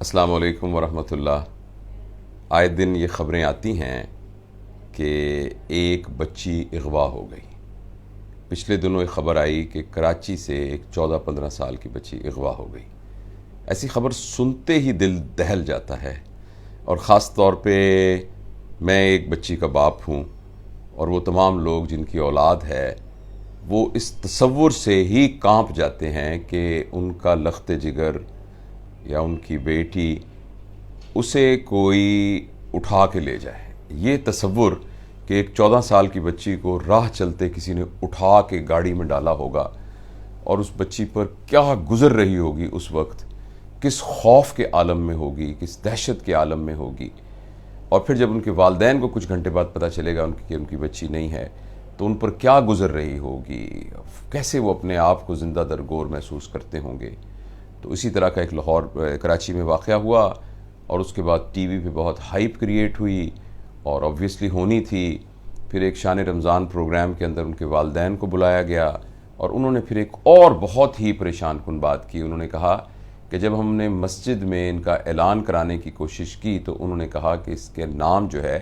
السلام علیکم ورحمۃ اللہ۔ آئے دن یہ خبریں آتی ہیں کہ ایک بچی اغوا ہو گئی۔ پچھلے دنوں ایک خبر آئی کہ کراچی سے ایک 14-15 سال کی بچی اغوا ہو گئی۔ ایسی خبر سنتے ہی دل دہل جاتا ہے، اور خاص طور پہ میں ایک بچی کا باپ ہوں، اور وہ تمام لوگ جن کی اولاد ہے وہ اس تصور سے ہی کانپ جاتے ہیں کہ ان کا لخت جگر یا ان کی بیٹی اسے کوئی اٹھا کے لے جائے۔ یہ تصور کہ ایک 14 سال کی بچی کو راہ چلتے کسی نے اٹھا کے گاڑی میں ڈالا ہوگا، اور اس بچی پر کیا گزر رہی ہوگی اس وقت، کس خوف کے عالم میں ہوگی، کس دہشت کے عالم میں ہوگی، اور پھر جب ان کے والدین کو کچھ گھنٹے بعد پتہ چلے گا کہ ان کی بچی نہیں ہے تو ان پر کیا گزر رہی ہوگی، کیسے وہ اپنے آپ کو زندہ درگور محسوس کرتے ہوں گے۔ تو اسی طرح کا ایک کراچی میں واقعہ ہوا، اور اس کے بعد ٹی وی پہ بہت ہائپ کریٹ ہوئی، اور آبویسلی ہونی تھی۔ پھر ایک شان رمضان پروگرام کے اندر ان کے والدین کو بلایا گیا، اور انہوں نے پھر ایک اور بہت ہی پریشان کن بات کی۔ انہوں نے کہا کہ جب ہم نے مسجد میں ان کا اعلان کرانے کی کوشش کی تو انہوں نے کہا کہ اس کے نام جو ہے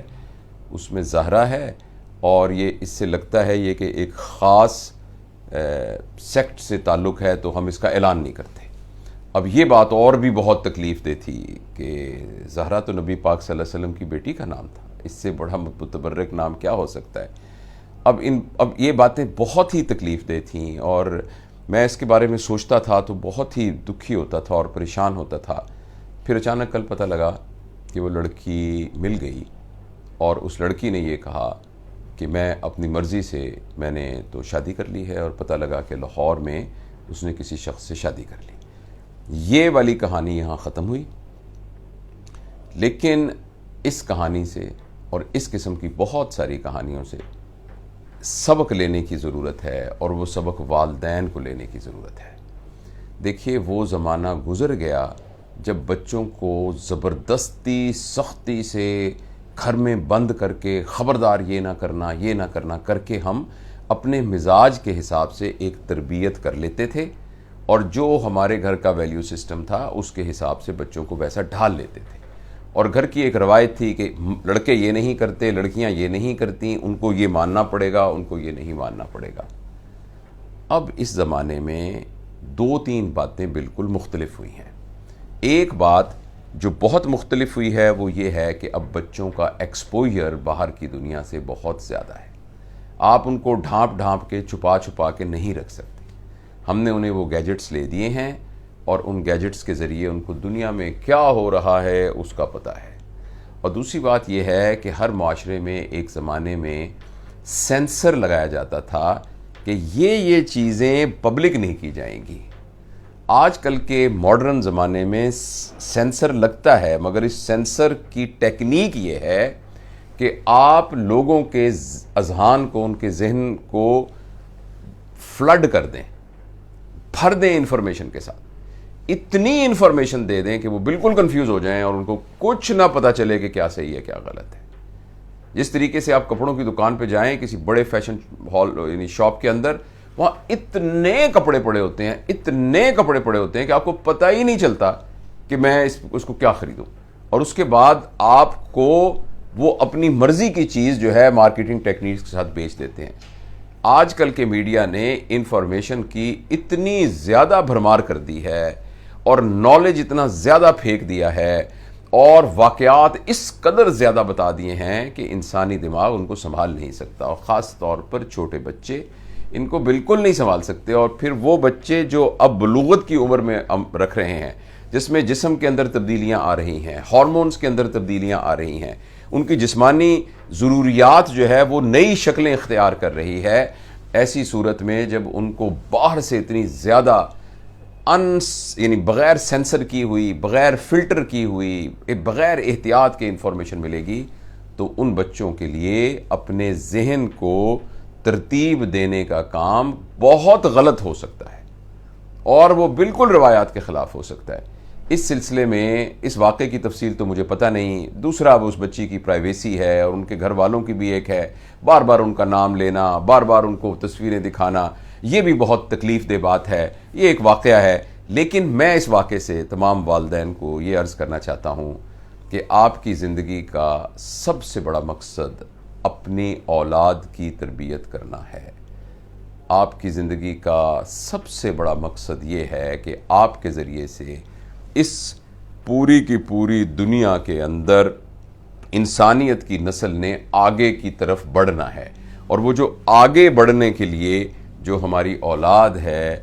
اس میں زہرا ہے، اور یہ اس سے لگتا ہے یہ کہ ایک خاص سیکٹ سے تعلق ہے، تو ہم اس کا اعلان نہیں کرتے۔ اب یہ بات اور بھی بہت تکلیف دہ تھی کہ زہرا تو نبی پاک صلی اللہ علیہ وسلم کی بیٹی کا نام تھا، اس سے بڑا متبرک نام کیا ہو سکتا ہے۔ اب یہ باتیں بہت ہی تکلیف دہ تھیں، اور میں اس کے بارے میں سوچتا تھا تو بہت ہی دکھی ہوتا تھا اور پریشان ہوتا تھا۔ پھر اچانک کل پتہ لگا کہ وہ لڑکی مل گئی، اور اس لڑکی نے یہ کہا کہ میں اپنی مرضی سے میں نے تو شادی کر لی ہے، اور پتہ لگا کہ لاہور میں اس نے کسی شخص سے شادی کر لی۔ یہ والی کہانی یہاں ختم ہوئی، لیکن اس کہانی سے اور اس قسم کی بہت ساری کہانیوں سے سبق لینے کی ضرورت ہے، اور وہ سبق والدین کو لینے کی ضرورت ہے۔ دیکھیے، وہ زمانہ گزر گیا جب بچوں کو زبردستی سختی سے گھر میں بند کر کے خبردار یہ نہ کرنا کر کے ہم اپنے مزاج کے حساب سے ایک تربیت کر لیتے تھے، اور جو ہمارے گھر کا ویلیو سسٹم تھا اس کے حساب سے بچوں کو ویسا ڈھال لیتے تھے۔ اور گھر کی ایک روایت تھی کہ لڑکے یہ نہیں کرتے، لڑکیاں یہ نہیں کرتی، ان کو یہ ماننا پڑے گا، ان کو یہ نہیں ماننا پڑے گا۔ اب اس زمانے میں 2-3 باتیں بالکل مختلف ہوئی ہیں۔ ایک بات جو بہت مختلف ہوئی ہے وہ یہ ہے کہ اب بچوں کا ایکسپوجر باہر کی دنیا سے بہت زیادہ ہے۔ آپ ان کو ڈھانپ کے چھپا کے نہیں رکھ سکتے۔ ہم نے انہیں وہ گیجٹس لے دیے ہیں، اور ان گیجٹس کے ذریعے ان کو دنیا میں کیا ہو رہا ہے اس کا پتہ ہے۔ اور دوسری بات یہ ہے کہ ہر معاشرے میں ایک زمانے میں سینسر لگایا جاتا تھا کہ یہ چیزیں پبلک نہیں کی جائیں گی۔ آج کل کے ماڈرن زمانے میں سینسر لگتا ہے، مگر اس سینسر کی ٹیکنیک یہ ہے کہ آپ لوگوں کے اذہان کو، ان کے ذہن کو فلڈ کر دیں، بھر دیں انفارمیشن کے ساتھ، اتنی انفارمیشن دے دیں کہ وہ بالکل کنفیوز ہو جائیں اور ان کو کچھ نہ پتہ چلے کہ کیا صحیح ہے کیا غلط ہے۔ جس طریقے سے آپ کپڑوں کی دکان پہ جائیں، کسی بڑے فیشن ہال یعنی شاپ کے اندر، وہاں اتنے کپڑے پڑے ہوتے ہیں کہ آپ کو پتہ ہی نہیں چلتا کہ میں اس کو کیا خریدوں، اور اس کے بعد آپ کو وہ اپنی مرضی کی چیز جو ہے مارکیٹنگ ٹیکنیکس کے ساتھ بیچ دیتے ہیں۔ آج کل کے میڈیا نے انفارمیشن کی اتنی زیادہ بھرمار کر دی ہے، اور نالج اتنا زیادہ پھینک دیا ہے، اور واقعات اس قدر زیادہ بتا دیے ہیں کہ انسانی دماغ ان کو سنبھال نہیں سکتا، اور خاص طور پر چھوٹے بچے ان کو بالکل نہیں سنبھال سکتے۔ اور پھر وہ بچے جو اب بلوغت کی عمر میں رکھ رہے ہیں، جس میں جسم کے اندر تبدیلیاں آ رہی ہیں، ہارمونز کے اندر تبدیلیاں آ رہی ہیں، ان کی جسمانی ضروریات جو ہے وہ نئی شکلیں اختیار کر رہی ہے۔ ایسی صورت میں جب ان کو باہر سے اتنی زیادہ یعنی بغیر سینسر کی ہوئی، بغیر فلٹر کی ہوئی، بغیر احتیاط کے انفارمیشن ملے گی، تو ان بچوں کے لیے اپنے ذہن کو ترتیب دینے کا کام بہت غلط ہو سکتا ہے، اور وہ بالکل روایات کے خلاف ہو سکتا ہے۔ اس سلسلے میں اس واقعے کی تفصیل تو مجھے پتہ نہیں، دوسرا اب اس بچی کی پرائیویسی ہے، اور ان کے گھر والوں کی بھی ایک ہے، بار بار ان کا نام لینا، بار بار ان کو تصویریں دکھانا، یہ بھی بہت تکلیف دہ بات ہے۔ یہ ایک واقعہ ہے لیکن میں اس واقعے سے تمام والدین کو یہ عرض کرنا چاہتا ہوں کہ آپ کی زندگی کا سب سے بڑا مقصد اپنی اولاد کی تربیت کرنا ہے. آپ کی زندگی کا سب سے بڑا مقصد یہ ہے کہ آپ کے ذریعے سے اس پوری کی پوری دنیا کے اندر انسانیت کی نسل نے آگے کی طرف بڑھنا ہے. اور وہ جو آگے بڑھنے کے لیے جو ہماری اولاد ہے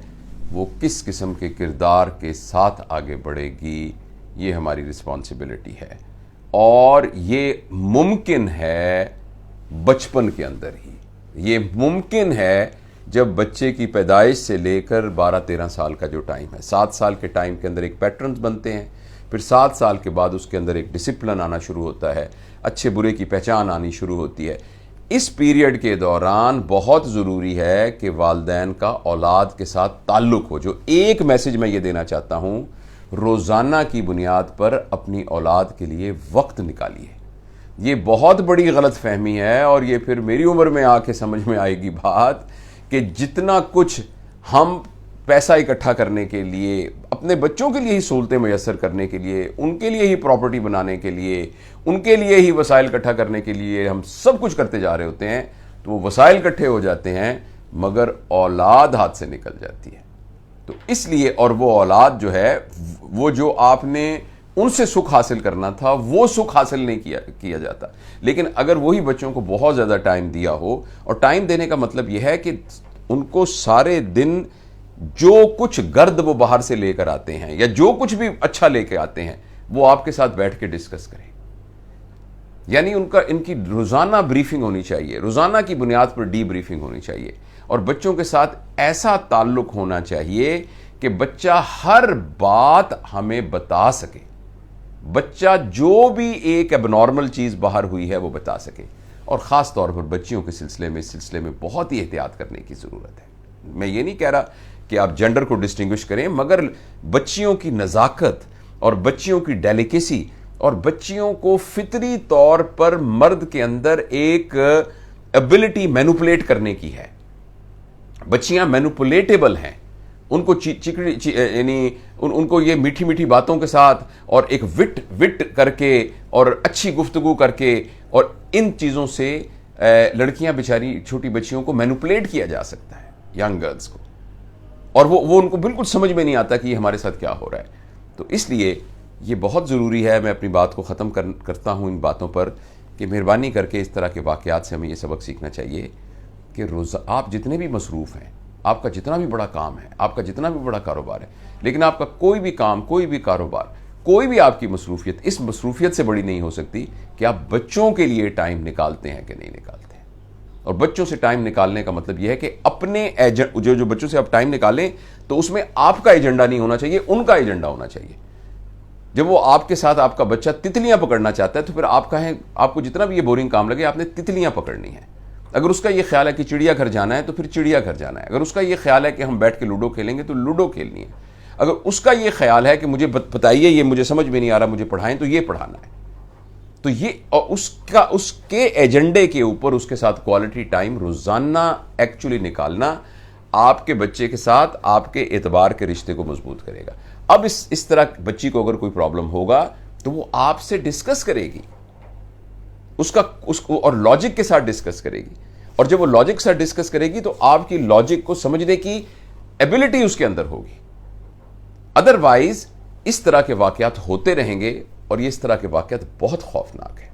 وہ کس قسم کے کردار کے ساتھ آگے بڑھے گی، یہ ہماری رسپانسبلٹی ہے. اور یہ ممکن ہے بچپن کے اندر ہی. یہ ممکن ہے جب بچے کی پیدائش سے لے کر 12-13 سال کا جو ٹائم ہے. 7 سال کے ٹائم کے اندر ایک پیٹرنز بنتے ہیں، پھر 7 سال کے بعد اس کے اندر ایک ڈسپلن آنا شروع ہوتا ہے، اچھے برے کی پہچان آنی شروع ہوتی ہے. اس پیریڈ کے دوران بہت ضروری ہے کہ والدین کا اولاد کے ساتھ تعلق ہو. جو ایک میسج میں یہ دینا چاہتا ہوں، روزانہ کی بنیاد پر اپنی اولاد کے لیے وقت نکالیے. یہ بہت بڑی غلط فہمی ہے اور یہ پھر میری عمر میں آ کے سمجھ میں آئے گی بات کہ جتنا کچھ ہم پیسہ اکٹھا کرنے کے لیے، اپنے بچوں کے لیے ہی سہولتیں میسر کرنے کے لیے، ان کے لیے ہی پراپرٹی بنانے کے لیے، ان کے لیے ہی وسائل اکٹھا کرنے کے لیے ہم سب کچھ کرتے جا رہے ہوتے ہیں، تو وہ وسائل اکٹھے ہو جاتے ہیں مگر اولاد ہاتھ سے نکل جاتی ہے. تو اس لیے، اور وہ اولاد جو ہے، وہ جو آپ نے ان سے سکھ حاصل کرنا تھا وہ سکھ حاصل نہیں کیا جاتا. لیکن اگر وہی بچوں کو بہت زیادہ ٹائم دیا ہو، اور ٹائم دینے کا مطلب یہ ہے کہ ان کو سارے دن جو کچھ گرد وہ باہر سے لے کر آتے ہیں یا جو کچھ بھی اچھا لے کے آتے ہیں وہ آپ کے ساتھ بیٹھ کے ڈسکس کریں. یعنی ان کی روزانہ بریفنگ ہونی چاہیے، روزانہ کی بنیاد پر ڈی بریفنگ ہونی چاہیے. اور بچوں کے ساتھ ایسا تعلق ہونا چاہیے کہ بچہ ہر بات ہمیں بتا سکے. بچہ جو بھی ایک اب نارمل چیز باہر ہوئی ہے وہ بتا سکے. اور خاص طور پر بچیوں کے سلسلے میں بہت ہی احتیاط کرنے کی ضرورت ہے. میں یہ نہیں کہہ رہا کہ آپ جینڈر کو ڈسٹنگوش کریں، مگر بچیوں کی نزاکت اور بچیوں کی ڈیلیکیسی اور بچیوں کو فطری طور پر مرد کے اندر ایک ایبلٹی مینوپولیٹ کرنے کی ہے. بچیاں مینوپولیٹیبل ہیں. ان کو یعنی ان کو یہ میٹھی میٹھی باتوں کے ساتھ اور ایک وٹ کر کے اور اچھی گفتگو کر کے اور ان چیزوں سے لڑکیاں بیچاری چھوٹی بچیوں کو مینوپولیٹ کیا جا سکتا ہے، ینگ گرلز کو. اور وہ ان کو بالکل سمجھ میں نہیں آتا کہ یہ ہمارے ساتھ کیا ہو رہا ہے. تو اس لیے یہ بہت ضروری ہے. میں اپنی بات کو ختم کرتا ہوں ان باتوں پر کہ مہربانی کر کے اس طرح کے واقعات سے ہمیں یہ سبق سیکھنا چاہیے کہ آپ جتنے بھی مصروف ہیں، آپ کا جتنا بھی بڑا کام ہے، آپ کا جتنا بھی بڑا کاروبار ہے، لیکن آپ کا کوئی بھی کام، کوئی بھی کاروبار، کوئی بھی آپ کی مصروفیت اس مصروفیت سے بڑی نہیں ہو سکتی کہ آپ بچوں کے لیے ٹائم نکالتے ہیں کہ نہیں نکالتے ہیں. اور بچوں سے ٹائم نکالنے کا مطلب یہ ہے کہ اپنے جو بچوں سے آپ ٹائم نکالیں تو اس میں آپ کا ایجنڈا نہیں ہونا چاہیے، ان کا ایجنڈا ہونا چاہیے. جب وہ آپ کے ساتھ آپ کا بچہ تتلیاں پکڑنا چاہتا ہے تو پھر آپ کہیں، آپ کو جتنا بھی یہ بورنگ کام لگے، آپ نے تتلیاں پکڑنی ہیں. اگر اس کا یہ خیال ہے کہ چڑیا گھر جانا ہے تو پھر چڑیا گھر جانا ہے. اگر اس کا یہ خیال ہے کہ ہم بیٹھ کے لوڈو کھیلیں گے تو لوڈو کھیلنی ہے. اگر اس کا یہ خیال ہے کہ مجھے بتائیے، یہ مجھے سمجھ میں نہیں آ رہا، مجھے پڑھائیں، تو یہ پڑھانا ہے. تو یہ اور اس کے ایجنڈے کے اوپر اس کے ساتھ کوالٹی ٹائم روزانہ ایکچولی نکالنا آپ کے بچے کے ساتھ آپ کے اعتبار کے رشتے کو مضبوط کرے گا. اب اس طرح بچی کو اگر کوئی پرابلم ہوگا تو وہ آپ سے ڈسکس کرے گی، اس کو اور لاجک کے ساتھ ڈسکس کرے گی. اور جب وہ لاجک کے ساتھ ڈسکس کرے گی تو آپ کی لاجک کو سمجھنے کی ایبلٹی اس کے اندر ہوگی. ادروائز اس طرح کے واقعات ہوتے رہیں گے اور یہ اس طرح کے واقعات بہت خوفناک ہیں.